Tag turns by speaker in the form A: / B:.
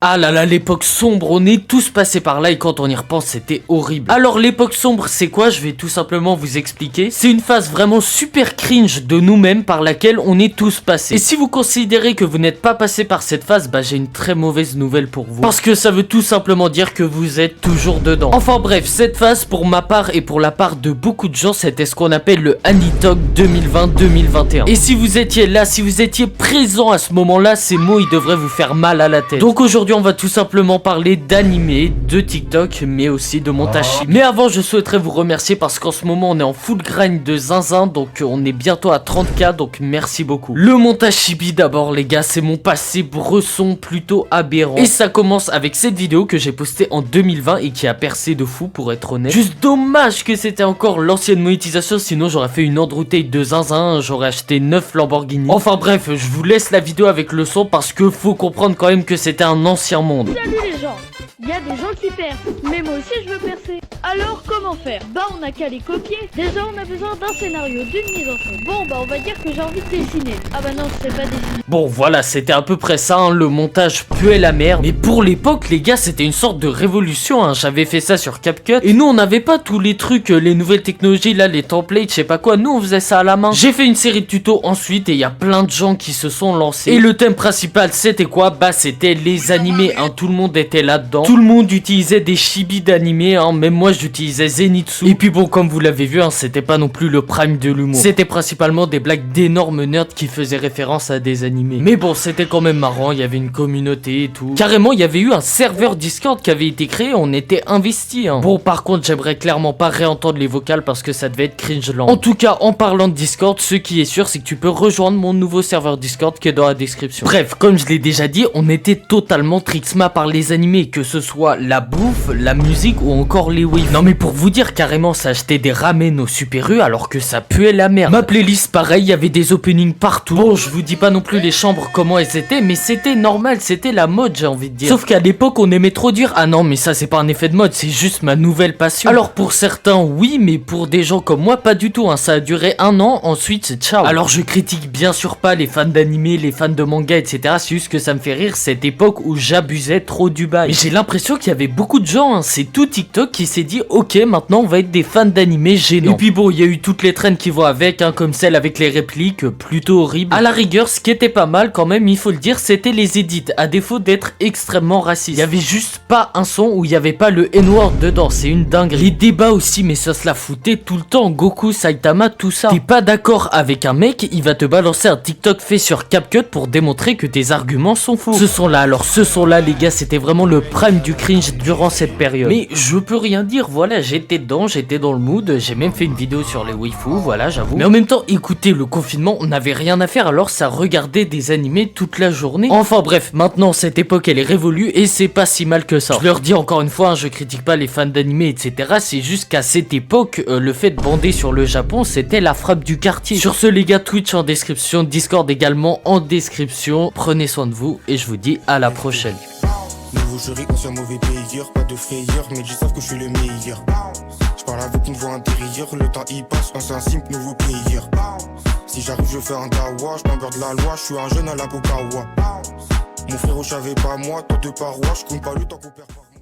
A: Ah là là, l'époque sombre, on est tous passés par là et quand on y repense, c'était horrible. Alors l'époque sombre, c'est quoi? Je vais tout simplement vous expliquer. C'est une phase vraiment super cringe de nous-mêmes par laquelle on est tous passés. Et si vous considérez que vous n'êtes pas passé par cette phase, bah j'ai une très mauvaise nouvelle pour vous. Parce que ça veut tout simplement dire que vous êtes toujours dedans. Enfin bref, cette phase pour ma part et pour la part de beaucoup de gens, c'était ce qu'on appelle le Anitok 2020-2021. Et si vous étiez là, si vous étiez présent à ce moment-là, ces mots ils devraient vous faire mal à la tête. Donc aujourd'hui on va tout simplement parler d'animé, de TikTok, mais aussi de montage chibi. Mais avant, je souhaiterais vous remercier parce qu'en ce moment, on est en full grind de zinzin, donc on est bientôt à 30K, donc merci beaucoup. Le montage chibi d'abord, les gars, c'est mon passé bresson plutôt aberrant. Et ça commence avec cette vidéo que j'ai postée en 2020 et qui a percé de fou, pour être honnête. Juste dommage que c'était encore l'ancienne monétisation, sinon j'aurais fait une Andrew Tate de zinzin, j'aurais acheté 9 Lamborghini. Enfin bref, je vous laisse la vidéo avec le son parce que faut comprendre quand même que c'était un ancien monde.
B: Salut les gens, il y a des gens qui percent, mais moi aussi je veux percer. Alors comment faire? Bah on a qu'à les copier. Déjà on a besoin d'un scénario, d'une mise en scène. Bon bah on va dire que j'ai envie de dessiner. Ah bah non je sais pas dessiner.
A: Bon voilà, c'était à peu près ça, hein, le montage puait la merde. Mais pour l'époque les gars, c'était une sorte de révolution, hein. J'avais fait ça sur CapCut. Et nous on n'avait pas tous les trucs, les nouvelles technologies là, les templates, je sais pas quoi. Nous on faisait ça à la main. J'ai fait une série de tutos ensuite et il y a plein de gens qui se sont lancés. Et le thème principal c'était quoi? Bah c'était les animés, hein. Tout le monde était là-dedans. Tout le monde utilisait des chibis d'animés, hein. Même moi j'utilisais Zenitsu. Et puis bon, comme vous l'avez vu, hein, c'était pas non plus le prime de l'humour. C'était principalement des blagues d'énormes nerds qui faisaient référence à des animés. Mais bon, c'était quand même marrant, il y avait une communauté et tout. Carrément, il y avait eu un serveur Discord qui avait été créé, on était investis, hein. Bon, par contre, j'aimerais clairement pas réentendre les vocales parce que ça devait être cringelant. En tout cas, en parlant de Discord, ce qui est sûr, c'est que tu peux rejoindre mon nouveau serveur Discord qui est dans la description. Bref, comme je l'ai déjà dit, on était totalement trixma par les animés, que ce soit la bouffe, la musique ou encore les waves. Non mais pour vous dire, carrément ça achetait des ramen au Super U alors que ça puait la merde. Ma playlist pareil, il y avait des openings partout. Bon, je vous dis pas non plus les chambres comment elles étaient, mais c'était normal, c'était la mode, j'ai envie de dire. Sauf qu'à l'époque on aimait trop dire ah non mais ça c'est pas un effet de mode, c'est juste ma nouvelle passion. Alors pour certains oui, mais pour des gens comme moi pas du tout, hein. Ça a duré 1 an, ensuite c'est ciao. Alors je critique bien sûr pas les fans d'animé, les fans de manga etc, c'est juste que ça me fait rire cette époque où j'abusais trop du bail. Mais j'ai l'impression qu'il y avait beaucoup de gens, hein. C'est tout TikTok qui s'est dit ok maintenant on va être des fans d'animé gênants. Et puis bon, il y a eu toutes les trends qui vont avec, hein, comme celle avec les répliques plutôt horribles. À la rigueur, ce qui était pas mal quand même, il faut le dire, c'était les edits, à défaut d'être extrêmement racistes. Il y avait juste pas un son où il y avait pas le N-word dedans, c'est une dinguerie. Les débats aussi, mais ça se la foutait tout le temps, Goku, Saitama, tout ça. T'es pas d'accord avec un mec, il va te balancer un TikTok fait sur CapCut pour démontrer que tes arguments sont faux. Ce son là, alors ce son là les gars, c'était vraiment le prime du cringe durant cette période. Mais je peux rien dire, voilà, j'étais dedans, j'étais dans le mood, j'ai même fait une vidéo sur les waifus, voilà, j'avoue. Mais en même temps, écoutez, le confinement, on n'avait rien à faire, alors ça regardait des animés toute la journée. Enfin bref, maintenant cette époque elle est révolue et c'est pas si mal que ça. Je leur dis encore une fois, hein, je critique pas les fans d'animé etc, c'est juste qu'à cette époque, le fait de bander sur le Japon, c'était la frappe du quartier. Sur ce les gars, Twitch en description, Discord également en description, prenez soin de vous et je vous dis à la prochaine.
C: Nouveau jury, ancien mauvais payeur, pas de frayeur, mais ils savent que je suis le meilleur. Je parle avec une voix intérieure, le temps y passe, ancien simple, nouveau player. Si j'arrive, je fais un dawa, je t'en de la loi, je suis un jeune à la Bokawa. Mon frérot, j'avais pas moi, toi de parois, je compte pas lui tant qu'on perd pas.